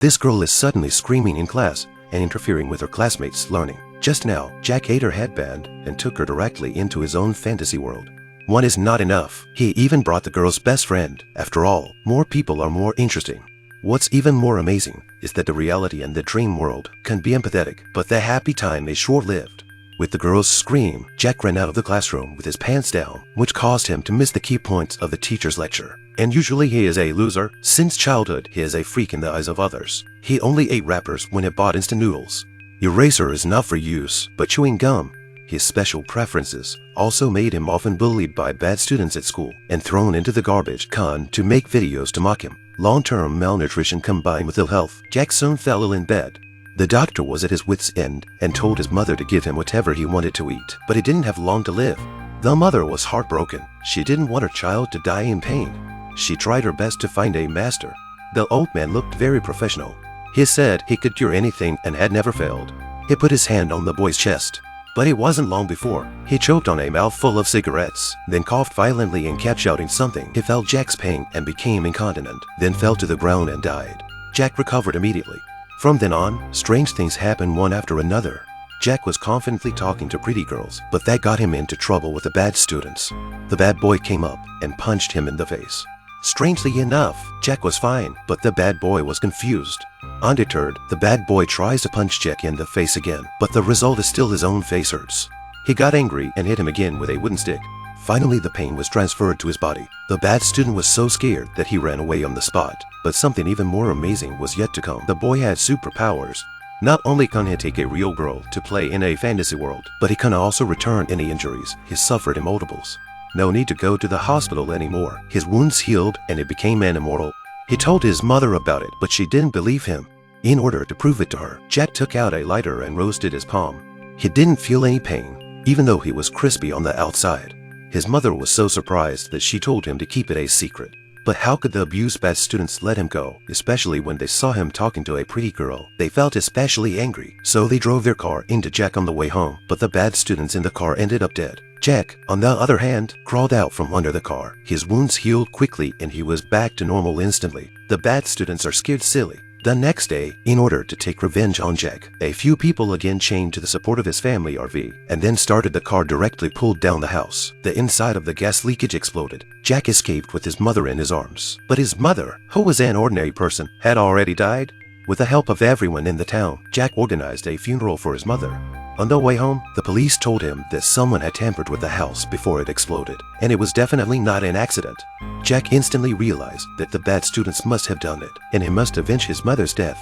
This girl is suddenly screaming in class and interfering with her classmates' learning. Just now, Jack ate her headband and took her directly into his own fantasy world. One is not enough. He even brought the girl's best friend. After all, more people are more interesting. What's even more amazing is that the reality and the dream world can be empathetic, but the happy time is short-lived. With the girl's scream, Jack ran out of the classroom with his pants down, which caused him to miss the key points of the teacher's lecture. And usually he is a loser. Since childhood, he is a freak in the eyes of others. He only ate wrappers when he bought instant noodles. Eraser is not for use, but chewing gum. His special preferences also made him often bullied by bad students at school and thrown into the garbage can to make videos to mock him. Long-term malnutrition combined with ill health, Jack soon fell ill in bed. The doctor was at his wit's end and told his mother to give him whatever he wanted to eat, but he didn't have long to live. The mother was heartbroken. She didn't want her child to die in pain. She tried her best to find a master. The old man looked very professional. He said he could cure anything and had never failed. He put his hand on the boy's chest. But it wasn't long before he choked on a mouthful of cigarettes, then coughed violently and kept shouting something. He felt Jack's pain and became incontinent, then fell to the ground and died. Jack recovered immediately. From then on, strange things happened one after another. Jack was confidently talking to pretty girls, but that got him into trouble with the bad students. The bad boy came up and punched him in the face. Strangely enough, Jack was fine, but the bad boy was confused. Undeterred, the bad boy tries to punch Jack in the face again, but the result is still his own face hurts. He got angry and hit him again with a wooden stick. Finally, the pain was transferred to his body. The bad student was so scared that he ran away on the spot. But something even more amazing was yet to come. The boy had superpowers. Not only can he take a real girl to play in a fantasy world, but he can also return any injuries he suffered in multiples. No need to go to the hospital anymore. His wounds healed and he became an immortal. He told his mother about it, but she didn't believe him. In order to prove it to her, Jack took out a lighter and roasted his palm. He didn't feel any pain, even though he was crispy on the outside. His mother was so surprised that she told him to keep it a secret. But how could the abused bad students let him go, especially when they saw him talking to a pretty girl? They felt especially angry, so they drove their car into Jack on the way home, but the bad students in the car ended up dead. Jack, on the other hand, crawled out from under the car. His wounds healed quickly and he was back to normal instantly. The bad students are scared silly. The next day, in order to take revenge on Jack, a few people again chained to the support of his family RV and then started the car directly pulled down the house. The inside of the gas leakage exploded. Jack escaped with his mother in his arms. But his mother, who was an ordinary person, had already died. With the help of everyone in the town, Jack organized a funeral for his mother. On the way home, the police told him that someone had tampered with the house before it exploded, and it was definitely not an accident. Jack instantly realized that the bad students must have done it, and he must avenge his mother's death.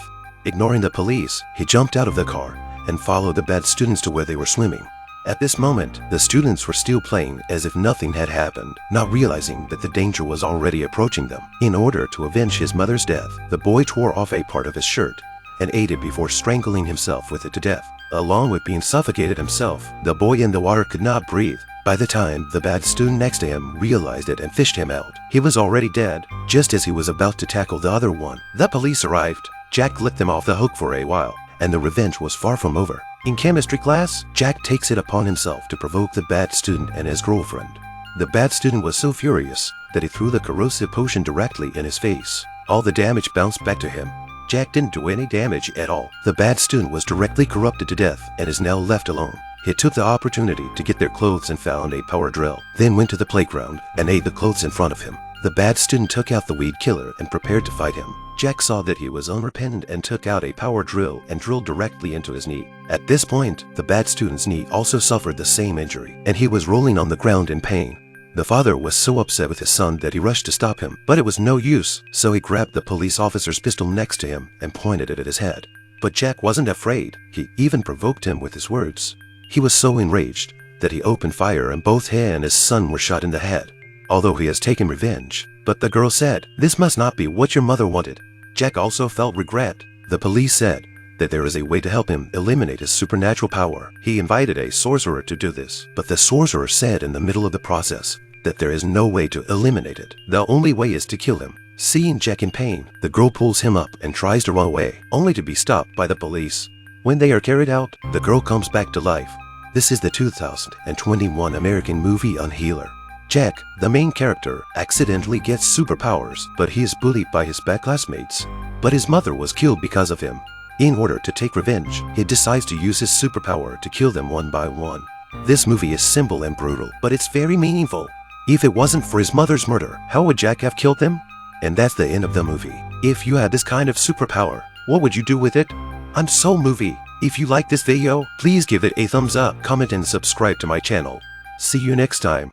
Ignoring the police, he jumped out of the car and followed the bad students to where they were swimming. At this moment, the students were still playing as if nothing had happened, not realizing that the danger was already approaching them. In order to avenge his mother's death, the boy tore off a part of his shirt and ate it before strangling himself with it to death. Along with being suffocated himself, the boy in the water could not breathe. By the time the bad student next to him realized it and fished him out, he was already dead, just as he was about to tackle the other one. The police arrived. Jack let them off the hook for a while, and the revenge was far from over. In chemistry class, Jack takes it upon himself to provoke the bad student and his girlfriend. The bad student was so furious that he threw the corrosive potion directly in his face. All the damage bounced back to him. Jack didn't do any damage at all. The bad student was directly corrupted to death and is now left alone. He took the opportunity to get their clothes and found a power drill, then went to the playground and ate the clothes in front of him. The bad student took out the weed killer and prepared to fight him. Jack saw that he was unrepentant and took out a power drill and drilled directly into his knee. At this point, the bad student's knee also suffered the same injury, and he was rolling on the ground in pain. The father was so upset with his son that he rushed to stop him, but it was no use, so he grabbed the police officer's pistol next to him and pointed it at his head. But Jack wasn't afraid. He even provoked him with his words. He was so enraged that he opened fire and both he and his son were shot in the head. Although he has taken revenge, but the girl said, "This must not be what your mother wanted." Jack also felt regret. The police said that there is a way to help him eliminate his supernatural power. He invited a sorcerer to do this, but the sorcerer said in the middle of the process that there is no way to eliminate it. The only way is to kill him. Seeing Jack in pain, the girl pulls him up and tries to run away, only to be stopped by the police. When they are carried out, the girl comes back to life. This is the 2021 American movie Unhealer. Jack, the main character, accidentally gets superpowers, but he is bullied by his bad classmates. But his mother was killed because of him. In order to take revenge, he decides to use his superpower to kill them one by one. This movie is simple and brutal, but it's very meaningful. If it wasn't for his mother's murder, how would Jack have killed them? And that's the end of the movie. If you had this kind of superpower, what would you do with it? I'm so movie. If you like this video, please give it a thumbs up, comment and subscribe to my channel. See you next time.